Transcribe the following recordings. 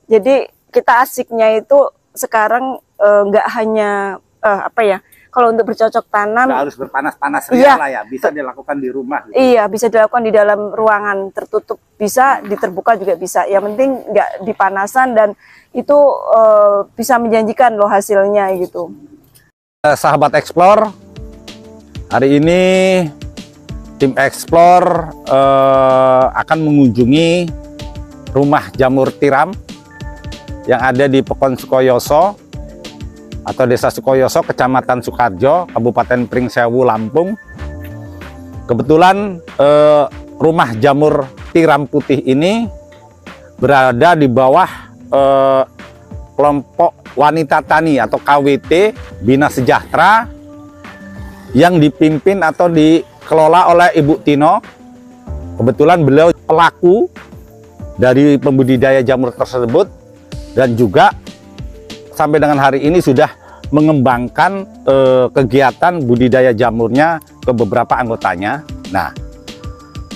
Jadi kita asiknya itu sekarang nggak hanya apa ya, kalau untuk bercocok tanam nggak harus berpanas-panas ria lah ya, bisa dilakukan di rumah gitu. Iya, bisa dilakukan di dalam ruangan tertutup, bisa di terbuka juga bisa. Yang penting nggak dipanasan dan itu bisa menjanjikan loh hasilnya gitu. Sahabat Explore, hari ini tim Explore akan mengunjungi rumah jamur tiram yang ada di Pekon Sukoyoso atau Desa Sukoyoso, Kecamatan Sukarjo, Kabupaten Pringsewu, Lampung. Kebetulan rumah jamur tiram putih ini berada di bawah kelompok wanita tani atau KWT Bina Sejahtera yang dipimpin atau dikelola oleh Ibu Tino. Kebetulan beliau pelaku dari pembudidaya jamur tersebut dan juga sampai dengan hari ini sudah mengembangkan kegiatan budidaya jamurnya ke beberapa anggotanya. Nah,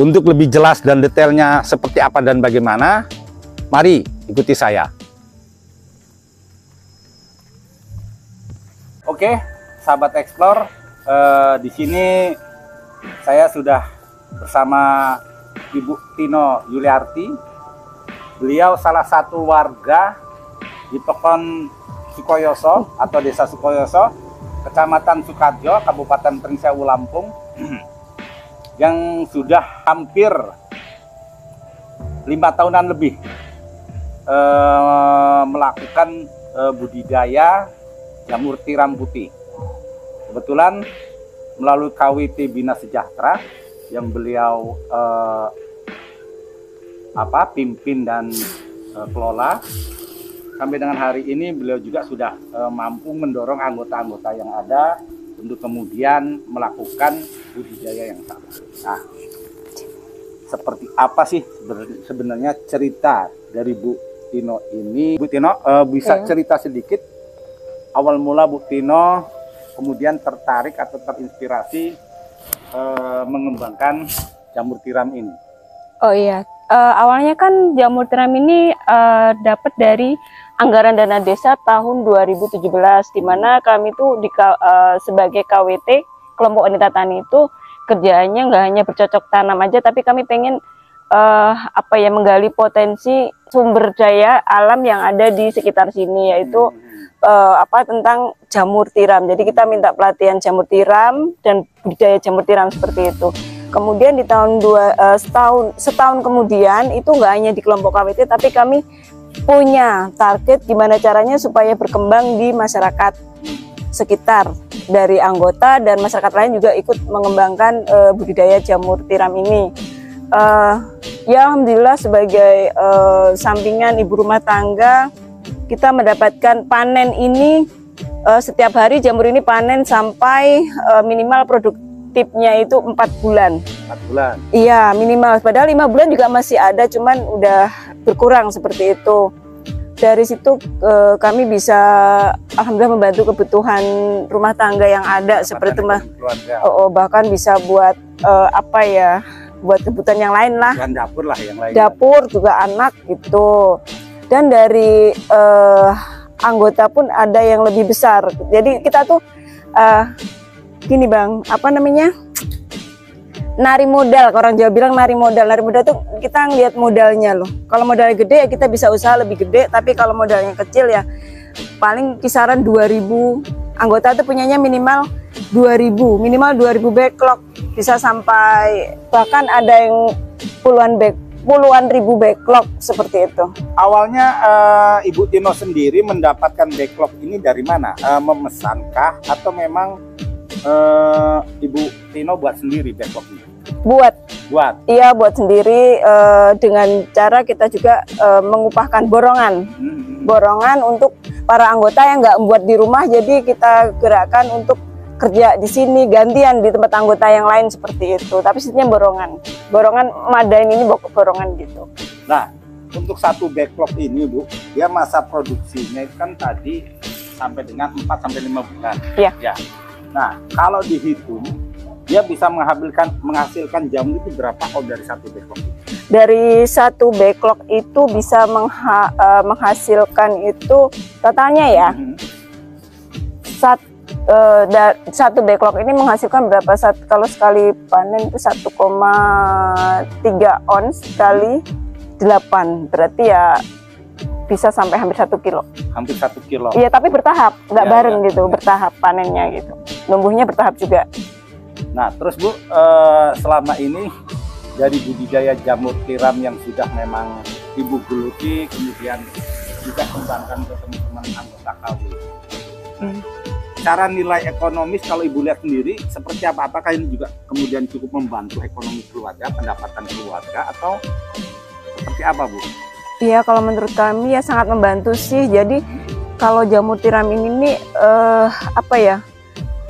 untuk lebih jelas dan detailnya seperti apa dan bagaimana, mari ikuti saya. Oke, sahabat Explore, di sini saya sudah bersama Ibu Tino Yuliarti. Beliau salah satu warga di Pekon Sukoyoso atau Desa Sukoyoso, Kecamatan Sukarjo, Kabupaten Pringsewu, Lampung, yang sudah hampir 5 tahunan lebih melakukan budidaya jamur tiram putih. Kebetulan melalui KWT Bina Sejahtera yang beliau pimpin dan kelola, sampai dengan hari ini beliau juga sudah mampu mendorong anggota-anggota yang ada untuk kemudian melakukan budidaya yang sama. Nah, seperti apa sih sebenarnya cerita dari Bu Tino ini? Bu Tino, bisa cerita sedikit awal mula Bu Tino kemudian tertarik atau terinspirasi mengembangkan jamur tiram ini? Oh iya, awalnya kan jamur tiram ini dapat dari anggaran dana desa tahun 2017, di mana kami tuh sebagai KWT kelompok wanita tani itu kerjaannya nggak hanya bercocok tanam aja, tapi kami pengen menggali potensi sumber daya alam yang ada di sekitar sini, yaitu tentang jamur tiram. Jadi kita minta pelatihan jamur tiram dan budidaya jamur tiram seperti itu. Kemudian di tahun setahun kemudian itu nggak hanya di kelompok KWT, tapi kami punya target gimana caranya supaya berkembang di masyarakat sekitar, dari anggota dan masyarakat lain juga ikut mengembangkan budidaya jamur tiram ini. Ya alhamdulillah sebagai sampingan ibu rumah tangga, kita mendapatkan panen ini setiap hari jamur ini panen sampai minimal produktifnya itu 4 bulan. 4 bulan? Iya minimal, padahal 5 bulan juga masih ada, cuman udah berkurang seperti itu. Dari situ kami bisa alhamdulillah membantu kebutuhan rumah tangga yang ada seperti itu, bahkan bisa buat buat kebutuhan yang lain lah. Dan dapur lah yang lain. Dapur juga anak gitu. Dan dari anggota pun ada yang lebih besar. Jadi kita tuh gini Bang, nari modal, orang Jawa bilang nari modal. Nari modal tuh kita ngeliat modalnya loh. Kalau modalnya gede ya kita bisa usaha lebih gede, tapi kalau modalnya kecil ya paling kisaran 2000. Anggota tuh punyanya minimal 2000 backlog, bisa sampai bahkan ada yang puluhan ribu backlog seperti itu. Awalnya Ibu Tino sendiri mendapatkan backlog ini dari mana? Memesankah atau memang Ibu Tino buat sendiri backlog ini? Buat. Iya, buat sendiri, dengan cara kita juga mengupahkan borongan. Borongan untuk para anggota yang nggak membuat di rumah, jadi kita gerakkan untuk kerja di sini, gantian di tempat anggota yang lain seperti itu. Tapi sistemnya borongan madain ini borongan gitu. Nah, untuk satu backlog ini Bu, dia masa produksinya itu kan tadi sampai dengan 4-5 bulan. Iya. Ya. Nah, kalau dihitung dia bisa menghasilkan jamur itu berapa kalau dari satu backlog? Dari satu backlog itu bisa menghasilkan itu totalnya ya. Satu backlog ini menghasilkan berapa? Kalau sekali panen itu 1,3 ons kali 8, berarti ya bisa sampai hampir 1 kilo. Hampir 1 kilo. Iya, tapi bertahap, nggak Ya, bareng ya, gitu, ya. bertahap panennya gitu. Numbuhnya bertahap juga. Nah, terus Bu, selama ini dari budidaya jamur tiram yang sudah memang Ibu geluti, kemudian juga kembangkan ke teman-teman anggota KW. Cara nilai ekonomis kalau Ibu lihat sendiri seperti apa? Apakah ini juga kemudian cukup membantu ekonomi keluarga, pendapatan keluarga, atau seperti apa, Bu? Iya, kalau menurut kami ya sangat membantu sih. Jadi kalau jamur tiram ini nih apa ya,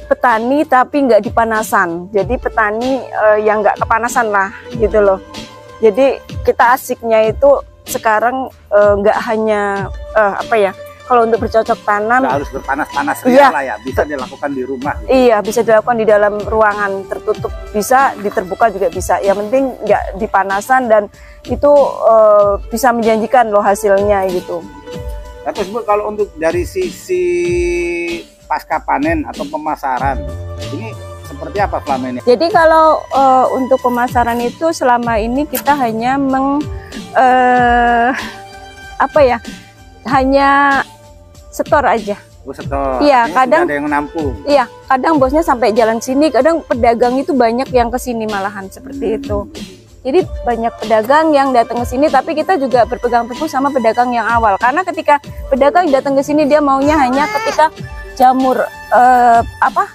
petani tapi nggak dipanasan. Jadi petani yang nggak kepanasan lah gitu loh. Jadi kita asiknya itu sekarang nggak hanya apa ya, kalau untuk bercocok tanam Nggak harus berpanas-panas Iya. lah ya, bisa dilakukan di rumah. iya, bisa dilakukan di dalam ruangan tertutup, bisa di terbuka juga bisa. Yang penting nggak dipanasan dan itu bisa menjanjikan loh hasilnya gitu. Nah, terus Bu, kalau untuk dari sisi pasca panen atau pemasaran, ini seperti apa selama ini? Jadi kalau untuk pemasaran itu selama ini kita hanya apa ya, hanya setor aja. Setor. Iya, Ini kadang- sudah ada yang menampung. Iya, kadang bosnya sampai jalan sini, kadang pedagang itu banyak yang ke sini malahan seperti itu. Jadi banyak pedagang yang datang ke sini, tapi kita juga berpegang teguh sama pedagang yang awal. Karena ketika pedagang datang ke sini, dia maunya hanya ketika jamur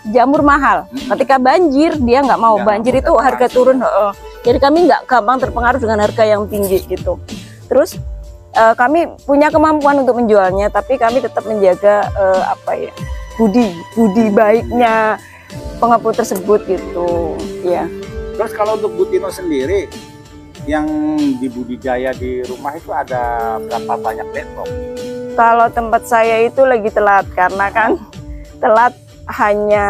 jamur mahal. Ketika banjir, dia nggak mau. Nggak Banjir mau itu terpengaruh. harga turun. Jadi kami nggak gampang terpengaruh dengan harga yang tinggi gitu. Terus kami punya kemampuan untuk menjualnya, tapi kami tetap menjaga apa ya, budi baiknya pengepul tersebut gitu ya. Terus kalau untuk Bu Tino sendiri yang dibudidaya di rumah itu ada berapa banyak backlog? Kalau tempat saya itu lagi telat karena kan telat hanya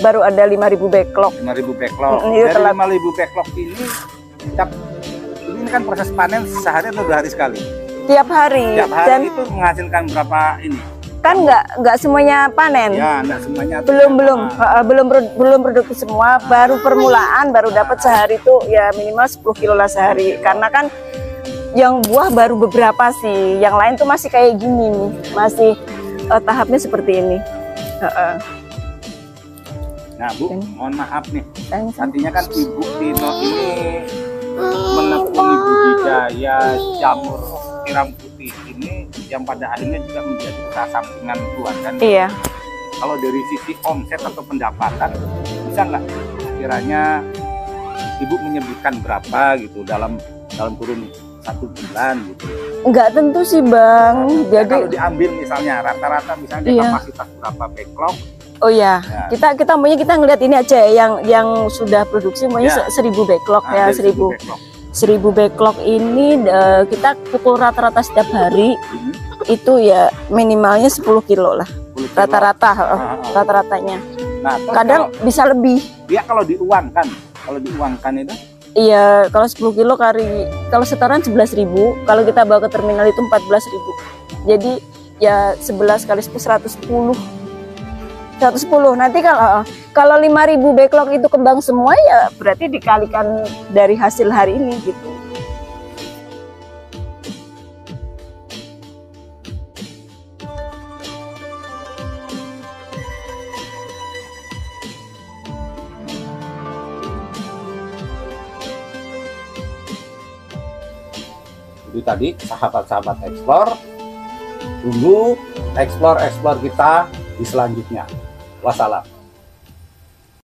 baru ada 5.000 backlog. 5.000 backlog. Itu Dari telat. 5.000 backlog ini kan proses panen sehari atau 2 hari sekali? Tiap hari. Tiap hari Dan itu menghasilkan berapa ini? kan nggak semuanya panen. Ya, enggak semuanya. Belum produktif semua, baru permulaan, baru dapat sehari itu ya minimal 10 kilo lah sehari. Karena kan yang buah baru beberapa sih, yang lain tuh masih kayak gini nih, masih tahapnya seperti ini. Nah Bu, mohon maaf nih, Thanks. artinya kan Ibu Tino ini menekuni budidaya jamur tiram putih ini yang pada akhirnya juga menjadi usaha sampingan keluarga. Iya. Kalau dari sisi omset atau pendapatan, bisa nggak kiranya Ibu menyebutkan berapa gitu dalam kurun 1 bulan gitu? Nggak tentu sih Bang. Ya, Jadi kalau diambil misalnya rata-rata misalnya Iya. kapasitas berapa backlog, oh ya, Ya. kita maunya kita ngeliat ini aja yang sudah produksi maunya Ya. 1000 backlog ya, dari 1000 backlog. 1000 backlog ini kita pukul rata-rata setiap hari itu ya minimalnya 10 kilo lah 10 kilo. rata-rata, rata-ratanya. Nah, terus Kadang bisa lebih. kalau diuangkan itu Iya, kalau 10 kilo kalau setoran 11.000, kalau kita bawa ke terminal itu 14.000. Jadi ya 11 kali 10 110. 110. Nanti kalau 5.000 backlog itu kembang semua ya berarti dikalikan dari hasil hari ini gitu. Itu tadi sahabat-sahabat Explore, tunggu explore kita di selanjutnya. Wassalam.